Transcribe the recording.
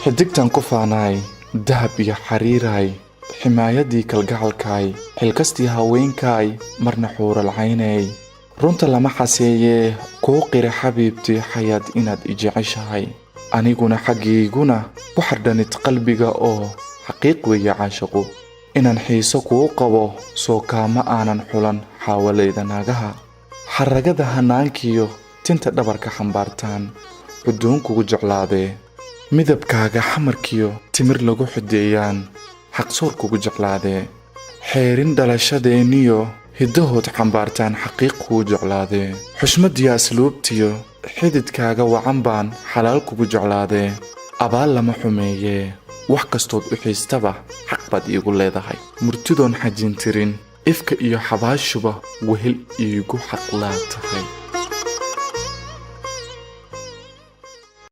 xidigtan ku faanaay dahab iyo xariiray ximaayadii kalgacalkaay xilkastii haweenkaay marna xuural caynay runta lama xaseeyee kuu qira xabiibtii xayaad inaad i jeceshahay aniguna xaggiiguna ku xardhanid qalbiga oo xaqiiq weeye caashaqu inaan xiiso kuu qabo soo kaama aanan xulan xaawalayda naagaha xaragada hanaankiyo tinta dhabarka xambaartaan xuduun kugu jeclaadee midabkaaga xamarkiyo timir lagu xudeeyaan xaqsoor kugu jeclaadee xeerin dhalashadeeniyo hiddahood xambaartaan xaqiiq kugu jeclaadee xushmadiyo asluubtiyo xididkaaga wacan baan xalaal kugu jeclaadee abaal lama xumeeyee wax kastood u xiistaba xaq baad iigu leedahay murtidoon xajin tirin ifka iyo xabaashuba wehel iigu xaq laa tahay